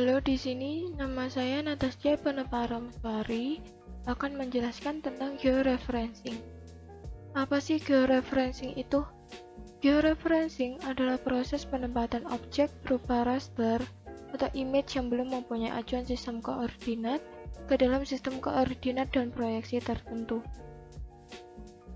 Halo, di sini nama saya Natasja Peneparamsari akan menjelaskan tentang georeferencing. Apa sih georeferencing itu? Georeferencing adalah proses penempatan objek berupa raster atau image yang belum mempunyai acuan sistem koordinat ke dalam sistem koordinat dan proyeksi tertentu.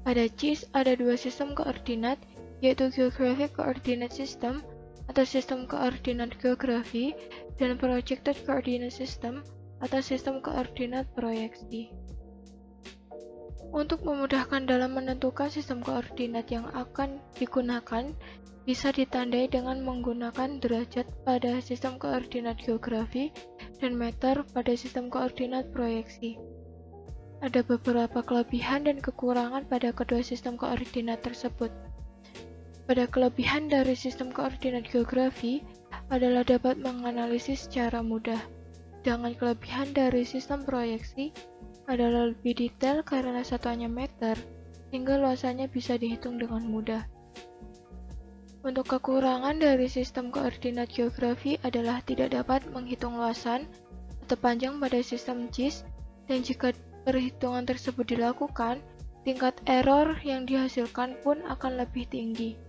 Pada GIS ada dua sistem koordinat, yaitu Geographic Coordinate System atau sistem koordinat geografi dan Projected Coordinate System atau sistem koordinat proyeksi. Untuk memudahkan dalam menentukan sistem koordinat yang akan digunakan, bisa ditandai dengan menggunakan derajat pada sistem koordinat geografi dan meter pada sistem koordinat proyeksi. Ada beberapa kelebihan dan kekurangan pada kedua sistem koordinat tersebut. Pada kelebihan dari sistem koordinat geografi adalah dapat menganalisis secara mudah. Sedangkan kelebihan dari sistem proyeksi adalah lebih detail karena satuannya meter, sehingga luasannya bisa dihitung dengan mudah. Untuk kekurangan dari sistem koordinat geografi adalah tidak dapat menghitung luasan atau panjang pada sistem GIS, dan jika perhitungan tersebut dilakukan, tingkat error yang dihasilkan pun akan lebih tinggi.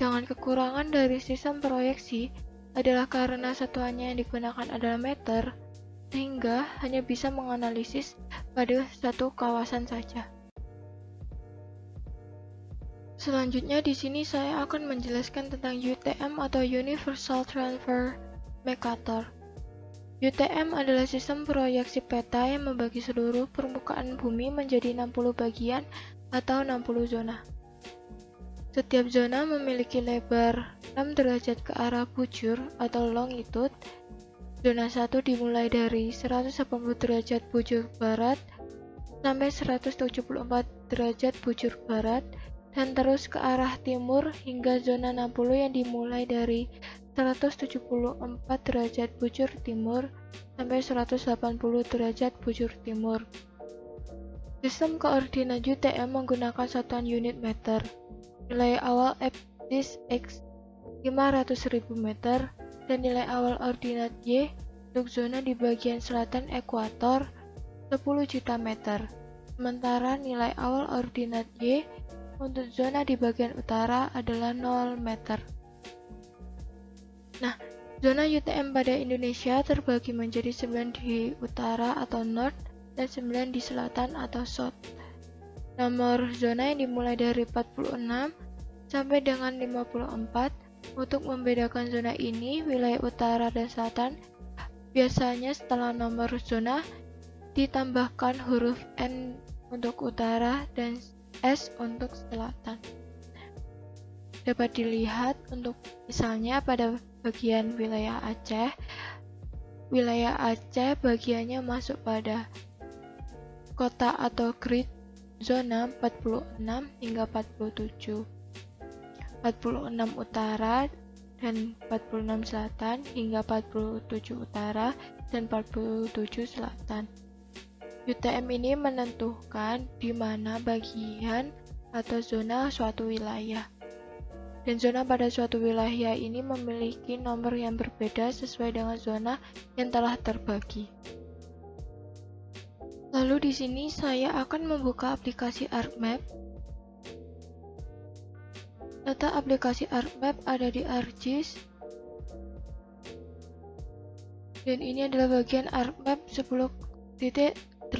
Sedangkan kekurangan dari sistem proyeksi adalah karena satuannya yang digunakan adalah meter, sehingga hanya bisa menganalisis pada satu kawasan saja. Selanjutnya di sini saya akan menjelaskan tentang UTM atau Universal Transfer Mercator. UTM adalah sistem proyeksi peta yang membagi seluruh permukaan bumi menjadi 60 bagian atau 60 zona. Setiap zona memiliki lebar 6 derajat ke arah bujur atau longitude. Zona 1 dimulai dari 180 derajat bujur barat sampai 174 derajat bujur barat dan terus ke arah timur hingga zona 60 yang dimulai dari 174 derajat bujur timur sampai 180 derajat bujur timur. Sistem koordinat UTM menggunakan satuan unit meter. Nilai awal absis X 500.000 meter dan nilai awal ordinat Y untuk zona di bagian selatan ekuator 10 juta meter. Sementara nilai awal ordinat Y untuk zona di bagian utara adalah 0 meter. Nah, zona UTM pada Indonesia terbagi menjadi 9 di utara atau north dan 9 di selatan atau south. Nomor zona yang dimulai dari 46 sampai dengan 54. Untuk membedakan zona ini, wilayah utara dan selatan, biasanya setelah nomor zona ditambahkan huruf N untuk utara dan S untuk selatan. Dapat dilihat untuk misalnya pada bagian wilayah Aceh bagiannya masuk pada kota atau grid zona 46 hingga 47, 46 utara dan 46 selatan hingga 47 utara dan 47 selatan. UTM ini menentukan di mana bagian atau zona suatu wilayah. Dan zona pada suatu wilayah ini memiliki nomor yang berbeda sesuai dengan zona yang telah terbagi. Lalu di sini saya akan membuka aplikasi ArcMap. Data aplikasi ArcMap ada di ArcGIS. Dan ini adalah bagian ArcMap 10.8.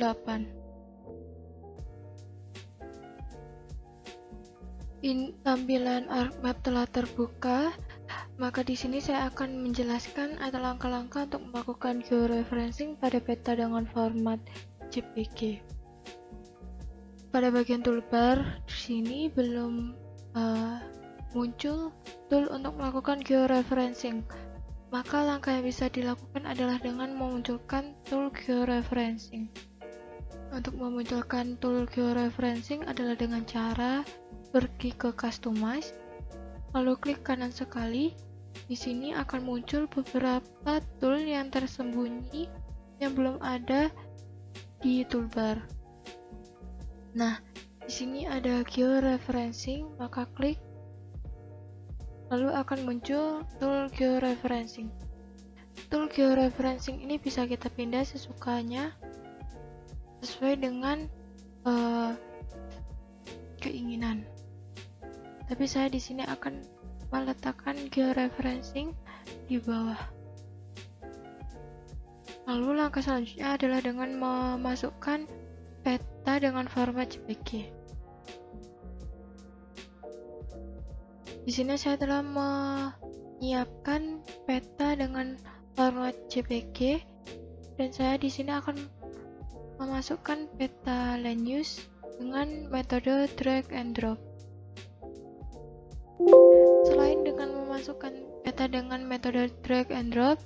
Tampilan ArcMap telah terbuka. Maka di sini saya akan menjelaskan atau langkah-langkah untuk melakukan georeferencing pada peta dengan format JPG. Pada bagian toolbar di sini belum muncul tool untuk melakukan georeferencing. Maka langkah yang bisa dilakukan adalah dengan memunculkan tool georeferencing. Untuk memunculkan tool georeferencing adalah dengan cara pergi ke Customize, lalu klik kanan sekali. Di sini akan muncul beberapa tool yang tersembunyi yang belum ada di toolbar. Nah, di sini ada georeferencing, maka klik, lalu akan muncul tool georeferencing. tool georeferencing ini bisa kita pindah sesukanya sesuai dengan keinginan. Tapi saya di sini akan meletakkan georeferencing di bawah. Lalu langkah selanjutnya adalah dengan memasukkan peta dengan format JPG. Di sini saya telah menyiapkan peta dengan format JPG dan saya di sini akan memasukkan peta land use dengan metode drag and drop. Selain dengan memasukkan peta dengan metode drag and drop,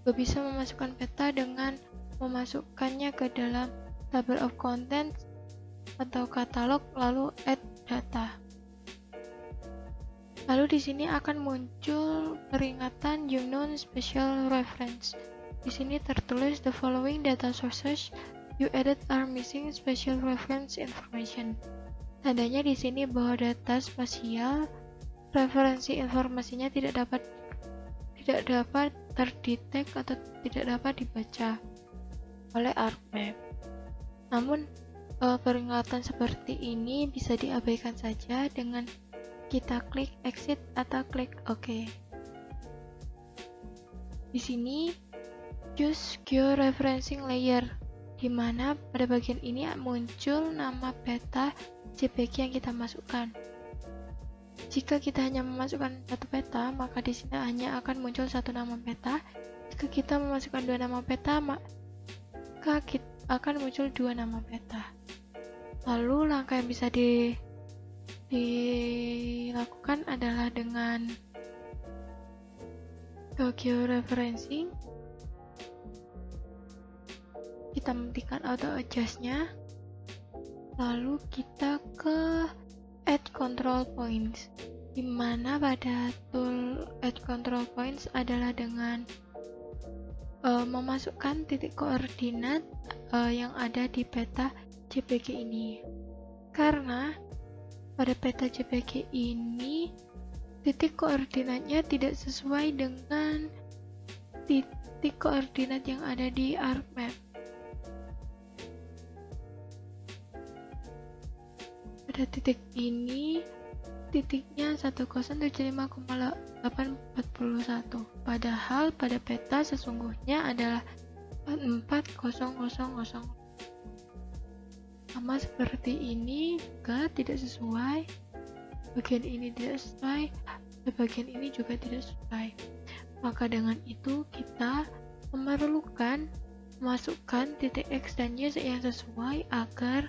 juga bisa memasukkan peta dengan memasukkannya ke dalam table of contents atau katalog lalu add data. Lalu di sini akan muncul peringatan unknown special reference. Di sini tertulis the following data sources you added are missing special reference information. Tandanya di sini bahwa data spasial referensi informasinya tidak dapat terdetek atau tidak dapat dibaca oleh ArcMap. Namun peringatan seperti ini bisa diabaikan saja dengan kita klik exit atau klik OK. Di sini use georeferencing layer, di mana pada bagian ini muncul nama peta JPG yang kita masukkan. Jika kita hanya memasukkan satu peta, maka di sini hanya akan muncul satu nama peta. Jika kita memasukkan dua nama peta, maka akan muncul dua nama peta. Lalu langkah yang bisa dilakukan adalah dengan georeferencing, kita matikan auto adjust-nya, lalu kita ke add control points, di mana pada tool add control points adalah dengan memasukkan titik koordinat yang ada di peta JPG ini. Karena pada peta JPG ini titik koordinatnya tidak sesuai dengan titik koordinat yang ada di ArcMap. Pada titik ini titiknya 1075,841, padahal pada peta sesungguhnya adalah 44000. Sama seperti ini juga tidak sesuai, bagian ini tidak sesuai, dan bagian ini juga tidak sesuai. Maka dengan itu kita memerlukan memasukkan titik X dan Y yang sesuai agar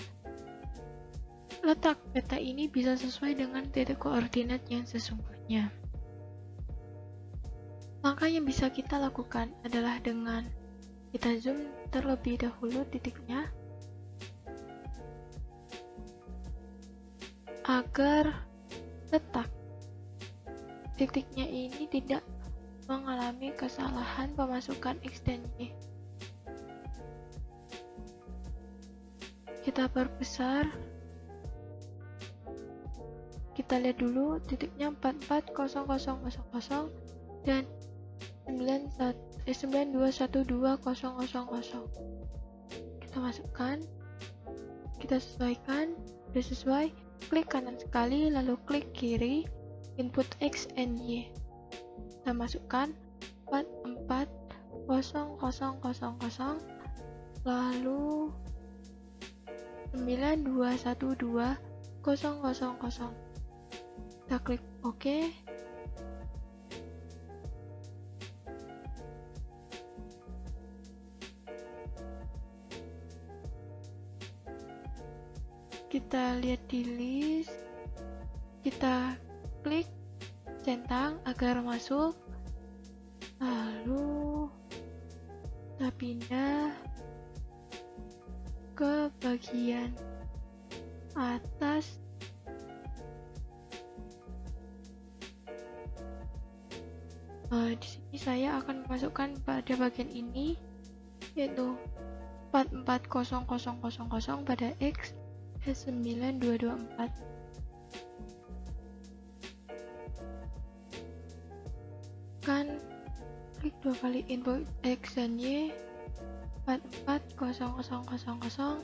letak peta ini bisa sesuai dengan titik koordinat yang sesungguhnya. Langkah yang bisa kita lakukan adalah dengan kita zoom terlebih dahulu titiknya agar letak titiknya ini tidak mengalami kesalahan pemasukan X dan Y. Kita perbesar, kita lihat dulu titiknya 44000 dan 921200. Kita masukkan, kita sesuaikan, sudah sesuai, klik kanan sekali lalu klik kiri, input X and Y. Kita masukkan 44000 lalu 9212000. Kita klik OK. Kita lihat di list, kita klik centang agar masuk, lalu kita pindah ke bagian atas. Di sini saya akan memasukkan pada bagian ini yaitu 44000 pada X dan 9224. Kan klik 2 kali input X dan Y 440000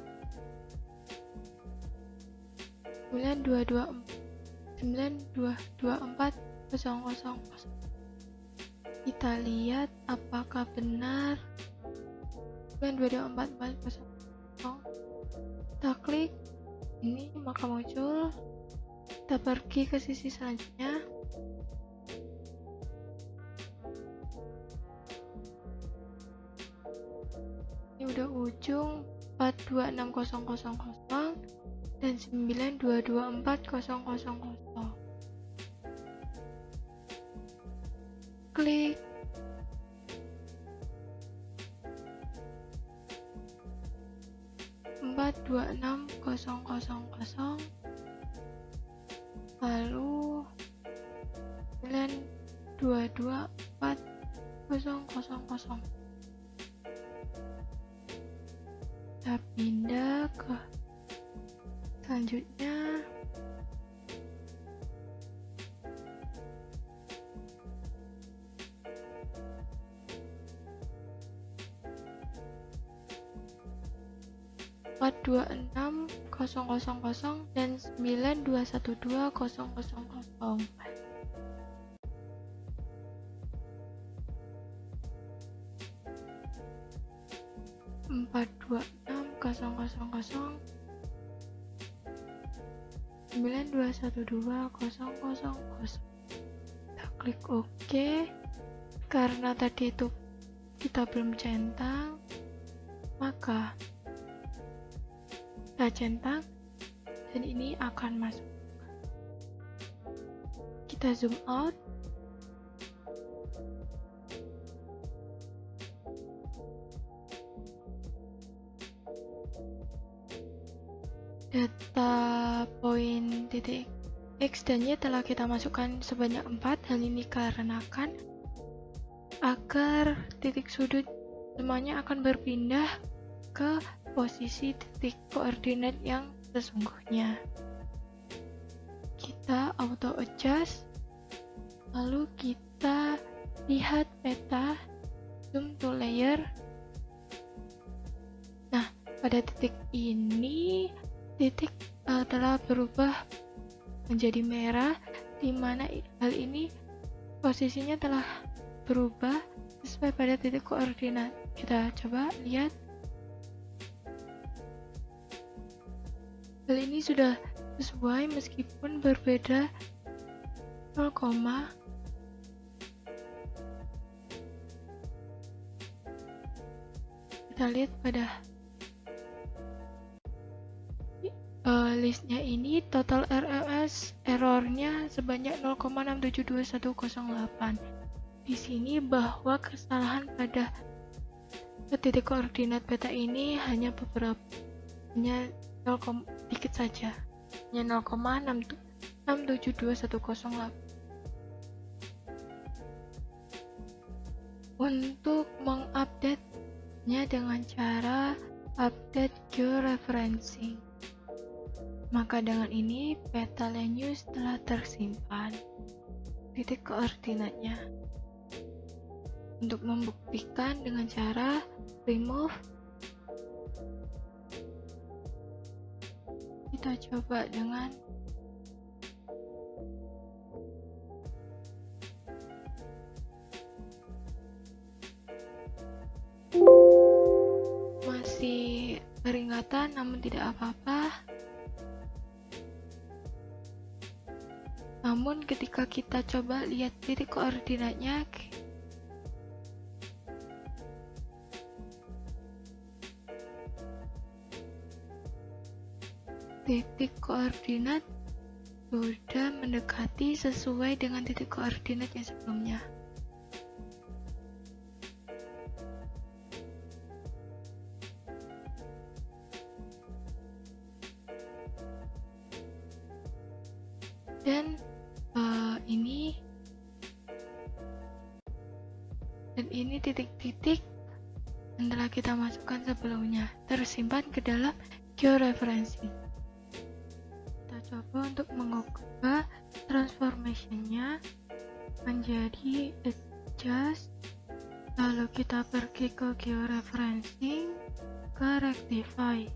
9224000. Kita lihat apakah benar 9224400. Kita klik ini maka muncul. Kita pergi ke sisi selanjutnya. Ini udah ujung 426000 dan 9224000. Klik. Empat dua enam kosong kosong kosong, lalu 9224000. Kita pindah ke selanjutnya. Empat dua enam kosong kosong kosong dan 9212000. Empat dua enam kosong kosong kosong 9212000. Kita klik OK. Karena tadi itu kita belum centang, maka kita centang dan ini akan masuk. Kita zoom out. Data poin titik X dan Y telah kita masukkan sebanyak 4. Hal ini dikarenakan agar titik sudut semuanya akan berpindah ke posisi titik koordinat yang sesungguhnya. Kita auto adjust, lalu kita lihat peta, zoom to layer. Nah, pada titik ini titik telah berubah menjadi merah, di mana hal ini posisinya telah berubah sesuai pada titik koordinat. Kita coba lihat. Hal ini sudah sesuai meskipun berbeda 0, kita lihat pada listnya ini total RMS errornya sebanyak 0,672108. Di sini bahwa kesalahan pada titik koordinat peta ini hanya dikit saja, hanya 0,672108. Untuk mengupdate-nya dengan cara update georeferencing, maka dengan ini peta land use telah tersimpan titik koordinatnya. Untuk membuktikan dengan cara remove, kita coba dengan masih peringatan namun tidak apa-apa. Namun ketika kita coba lihat titik koordinatnya, titik koordinat sudah mendekati sesuai dengan titik koordinat yang sebelumnya. Dan ini titik-titik yang telah kita masukkan sebelumnya tersimpan ke dalam georeferencing. Kita coba untuk mengubah transformation-nya menjadi adjust Lalu kita pergi ke georeferencing, ke rectify.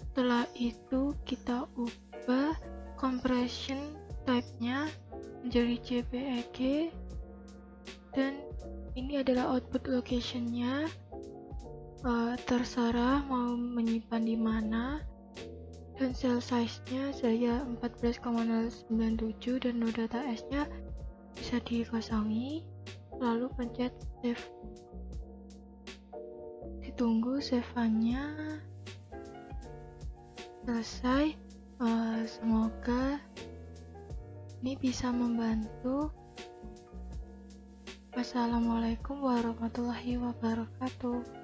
Setelah itu kita ubah compression type-nya menjadi JPEG, dan ini adalah output location-nya. Terserah mau menyimpan di mana, dan cell size-nya saya 14,097 dan no data S-nya bisa dikosongi, lalu pencet save. Ditunggu save-nya selesai. Semoga ini bisa membantu. Wassalamualaikum warahmatullahi wabarakatuh.